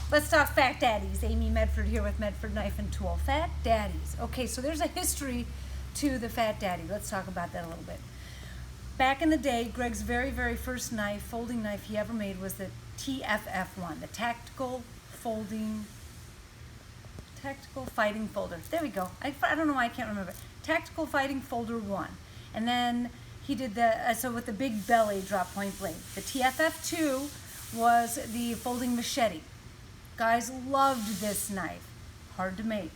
Let's talk Fat Daddies. Amy Medford here with Medford Knife and Tool. Fat Daddies. Okay, so there's a history to the Fat Daddy. Let's talk about that a little bit. Back in the day, Greg's very, very first knife, folding knife he ever made was the TFF1, the Tactical Fighting Folder. There we go. I don't know why I can't remember. Tactical Fighting Folder 1. And then he did so with the big belly drop point blade. The TFF2 was the folding machete. Guys loved this knife. Hard to make.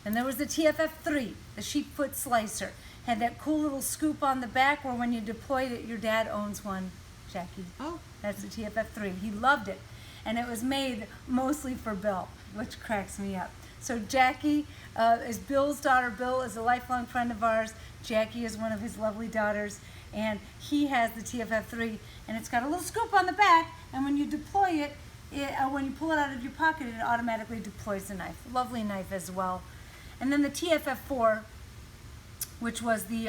And there was the TFF3, the sheepfoot slicer. Had that cool little scoop on the back where when you deployed it, your dad owns one, Jackie. Oh. That's the TFF3. He loved it. And it was made mostly for Bill, which cracks me up. So Jackie is Bill's daughter. Bill is a lifelong friend of ours. Jackie is one of his lovely daughters. And he has the TFF3, and it's got a little scoop on the back, and when you deploy it, when you pull it out of your pocket, it automatically deploys the knife. Lovely knife as well. And then the TFF4, which was the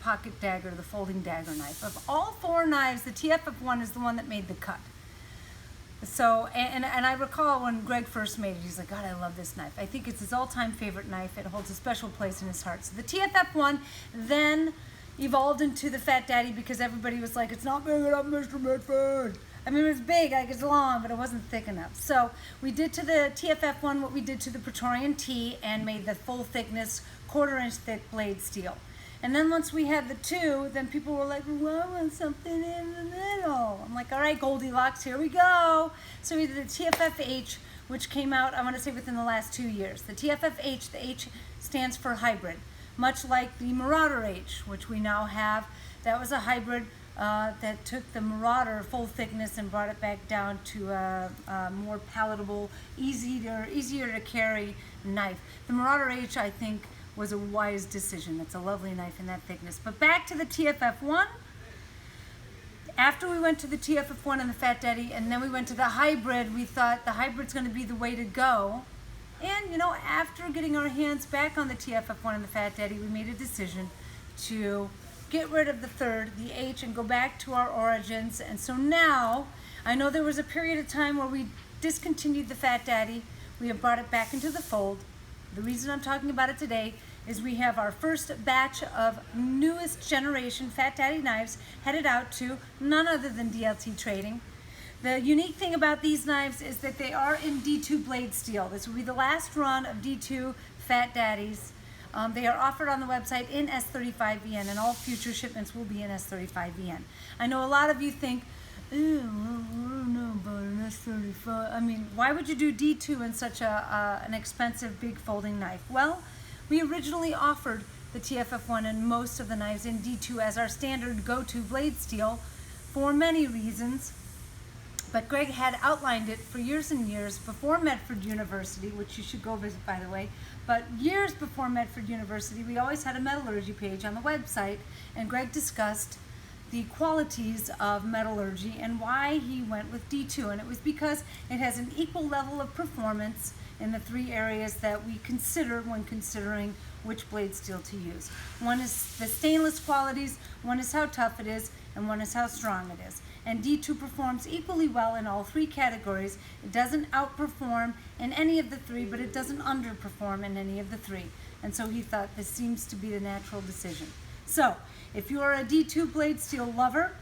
pocket dagger, the folding dagger knife. Of all four knives, the TFF1 is the one that made the cut. So, and I recall when Greg first made it, he's like, God, I love this knife. I think it's his all-time favorite knife. It holds a special place in his heart. So the TFF1 then evolved into the Fat Daddy because everybody was like, it's not big enough, Mr. Medford. I mean, it was big, like it's long, but it wasn't thick enough. So we did to the TFF1 what we did to the Praetorian T and made the full thickness, 1/4 inch thick blade steel. And then once we had the 2, then people were like, well, I want something in the middle. I'm like, all right, Goldilocks, here we go. So we did the TFFH, which came out, I want to say, within the last 2 years. The TFFH, the H stands for hybrid, much like the Marauder H, which we now have. That was a hybrid that took the Marauder full thickness and brought it back down to a more palatable, easier to carry knife. The Marauder H, I think, was a wise decision. It's a lovely knife in that thickness. But back to the TFF1. After we went to the TFF1 and the Fat Daddy, and then we went to the hybrid, we thought the hybrid's going to be the way to go. And, you know, after getting our hands back on the TFF1 and the Fat Daddy, we made a decision to get rid of the third, the H, and go back to our origins. And so now, I know there was a period of time where we discontinued the Fat Daddy. We have brought it back into the fold. The reason I'm talking about it today is we have our first batch of newest generation Fat Daddy knives headed out to none other than DLT Trading. The unique thing about these knives is that they are in D2 blade steel. This will be the last run of D2 Fat Daddies. They are offered on the website in S35VN, and all future shipments will be in S35VN. I know a lot of you think, I don't know about an S35. I mean, why would you do D2 in such an expensive big folding knife? Well, we originally offered the TFF1 and most of the knives in D2 as our standard go-to blade steel for many reasons. But Greg had outlined it for years and years before Medford University, which you should go visit, by the way. But years before Medford University, we always had a metallurgy page on the website, and Greg discussed the qualities of metallurgy and why he went with D2. And it was because it has an equal level of performance in the 3 areas that we consider when considering which blade steel to use. One is the stainless qualities, one is how tough it is, and one is how strong it is. And D2 performs equally well in all 3 categories. It doesn't outperform in any of the 3, but it doesn't underperform in any of the 3. And so he thought this seems to be the natural decision. So, if you're a D2 blade steel lover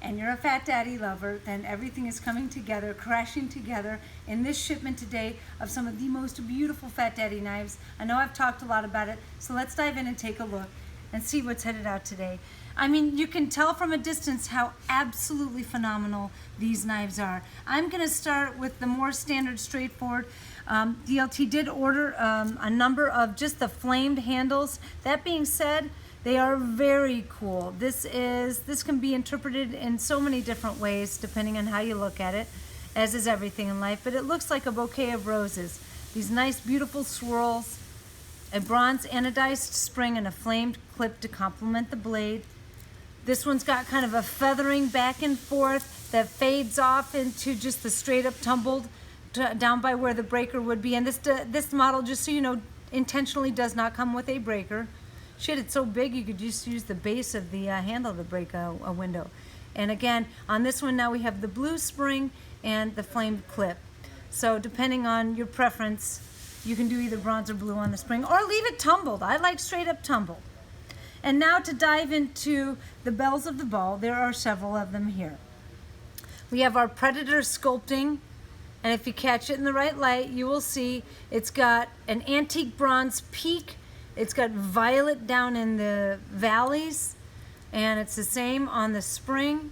and you're a Fat Daddy lover, then everything is coming together, crashing together in this shipment today of some of the most beautiful Fat Daddy knives. I know I've talked a lot about it, so let's dive in and take a look and see what's headed out today. I mean, you can tell from a distance how absolutely phenomenal these knives are. I'm going to start with the more standard, straightforward. DLT did order a number of just the flamed handles. That being said, they are very cool. This can be interpreted in so many different ways depending on how you look at it, as is everything in life. But it looks like a bouquet of roses. These nice, beautiful swirls, a bronze anodized spring, and a flamed clip to complement the blade. This one's got kind of a feathering back and forth that fades off into just the straight up tumbled down by where the breaker would be. And this model, just so you know, intentionally does not come with a breaker. Shit, it's so big you could just use the base of the handle to break a window. And again, on this one now we have the blue spring and the flamed clip. So depending on your preference, you can do either bronze or blue on the spring, or leave it tumbled. I like straight up tumbled. And now to dive into the bells of the ball, there are several of them here. We have our Predator sculpting, and if you catch it in the right light, you will see it's got an antique bronze peak. It's got violet down in the valleys, and it's the same on the spring.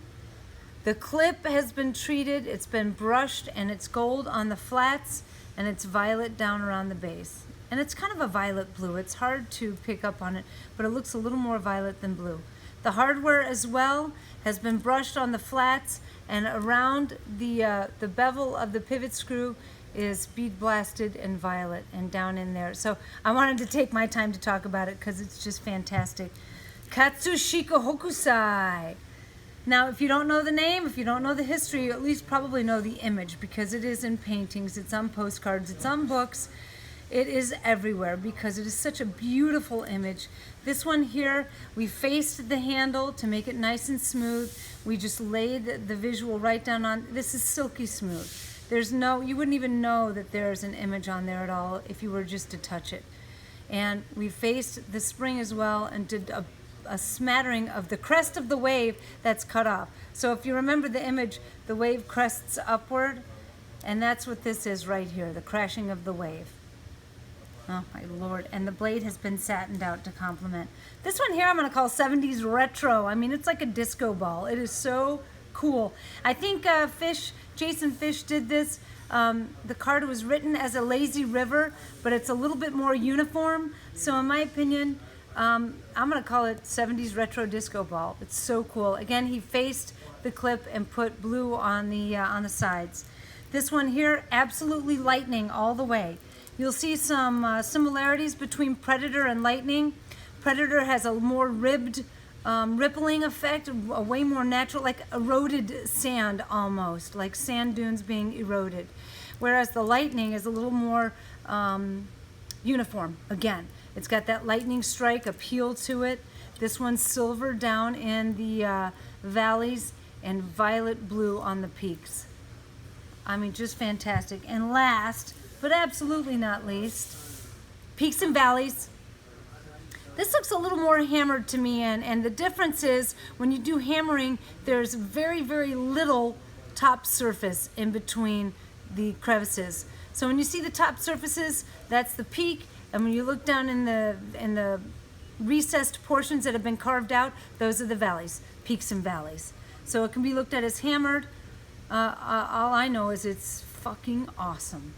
The clip has been treated, it's been brushed, and it's gold on the flats, and it's violet down around the base. And it's kind of a violet blue. It's hard to pick up on it, but it looks a little more violet than blue. The hardware as well has been brushed on the flats, and around the bevel of the pivot screw is bead blasted and violet and down in there. So I wanted to take my time to talk about it because it's just fantastic. Katsushika Hokusai. Now, if you don't know the name, if you don't know the history, you at least probably know the image, because it is in paintings, it's on postcards, it's on books. It is everywhere because it is such a beautiful image. This one here, we faced the handle to make it nice and smooth. We just laid the visual right down on. This is silky smooth. There's no, you wouldn't even know that there's an image on there at all if you were just to touch it. And we faced the spring as well and did a smattering of the crest of the wave that's cut off. So if you remember the image, the wave crests upward, and that's what this is right here, the crashing of the wave. Oh my Lord, and the blade has been satined out to complement. This one here I'm gonna call 70s retro. I mean, it's like a disco ball. It is so cool. I think Jason Fish did this. The card was written as a lazy river, but it's a little bit more uniform. So in my opinion, I'm gonna call it 70s retro disco ball. It's so cool. Again, he faced the clip and put blue on the sides. This one here, absolutely lightning all the way. You'll see some similarities between Predator and Lightning. Predator has a more ribbed rippling effect, a way more natural, like eroded sand almost, like sand dunes being eroded. Whereas the Lightning is a little more uniform, again. It's got that lightning strike appeal to it. This one's silver down in the valleys and violet blue on the peaks. I mean, just fantastic. And last, but absolutely not least, peaks and valleys. This looks a little more hammered to me, and the difference is when you do hammering, there's very, very little top surface in between the crevices. So when you see the top surfaces, that's the peak, and when you look down in the recessed portions that have been carved out, those are the valleys, peaks and valleys. So it can be looked at as hammered. All I know is it's fucking awesome.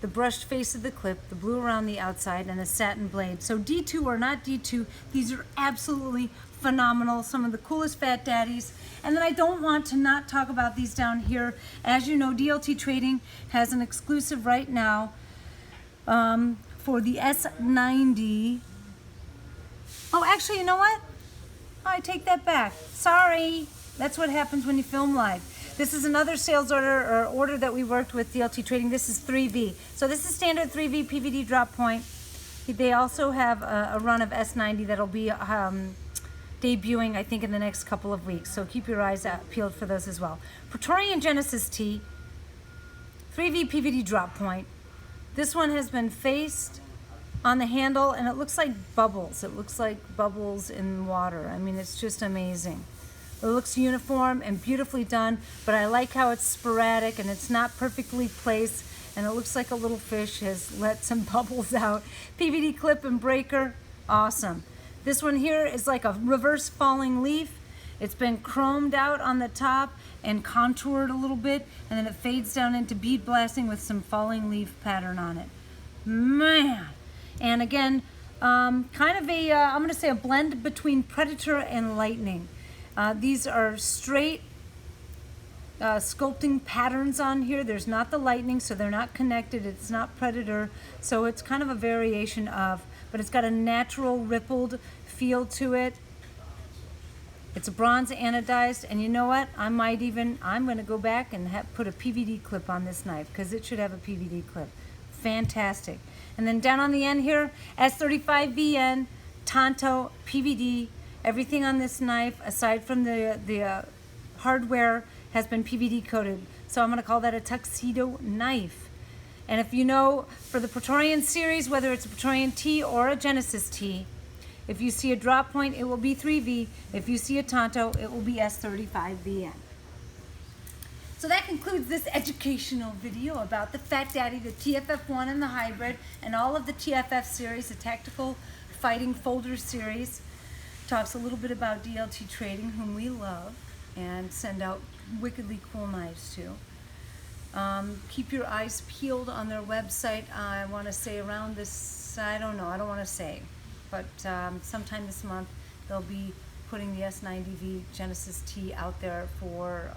The brushed face of the clip, the blue around the outside, and the satin blade. So D2 or not D2, these are absolutely phenomenal. Some of the coolest Fat Daddies. And then I don't want to not talk about these down here. As you know, DLT Trading has an exclusive right now for the S90. Oh, actually, you know what? I take that back. Sorry. That's what happens when you film live. This is another sales order that we worked with DLT Trading. This is 3V. So this is standard 3V PVD drop point. They also have a run of S90 that'll be debuting, I think, in the next couple of weeks. So keep your eyes peeled for those as well. Praetorian Genesis T, 3V PVD drop point. This one has been faced on the handle, and it looks like bubbles. It looks like bubbles in water. I mean, it's just amazing. It looks uniform and beautifully done, but I like how it's sporadic and it's not perfectly placed, and it looks like a little fish has let some bubbles out. PVD clip and breaker, awesome. This one here is like a reverse falling leaf. It's been chromed out on the top and contoured a little bit, and then it fades down into bead blasting with some falling leaf pattern on it. Man! And again, kind of a, I'm gonna say a blend between Predator and Lightning. These are straight sculpting patterns on here. There's not the Lightning, so they're not connected. It's not Predator, so it's kind of a variation of, but it's got a natural rippled feel to it. It's a bronze anodized, and you know what? I'm gonna go back and put a PVD clip on this knife because it should have a PVD clip. Fantastic. And then down on the end here, S35VN, Tonto, PVD. Everything on this knife, aside from the hardware, has been PVD coated. So I'm going to call that a tuxedo knife. And if you know, for the Praetorian series, whether it's a Praetorian T or a Genesis T, if you see a drop point, it will be 3V. If you see a Tonto, it will be S35VN. So that concludes this educational video about the Fat Daddy, the TFF1 and the hybrid, and all of the TFF series, the Tactical Fighting Folder series. Talks a little bit about DLT Trading, whom we love, and send out wickedly cool knives too. Keep your eyes peeled on their website. I want to say around this, I don't want to say, but sometime this month they'll be putting the S90V Genesis T out there for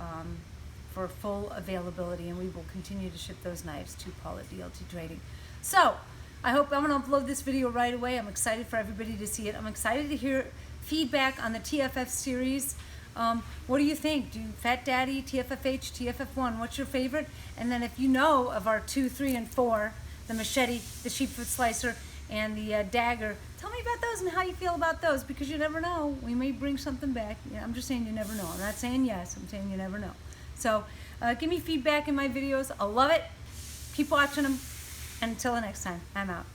full availability, and we will continue to ship those knives to Paul at DLT Trading. So I'm going to upload this video right away. I'm excited for everybody to see it. I'm excited to hear feedback on the TFF series. What do you think? Do Fat Daddy, TFFH, TFF1, what's your favorite? And then if you know of our 2, 3, and 4, the machete, the sheepfoot slicer, and the dagger, tell me about those and how you feel about those, because you never know. We may bring something back. Yeah, I'm just saying you never know. I'm not saying yes. I'm saying you never know. So give me feedback in my videos. I love it. Keep watching them. And until the next time, I'm out.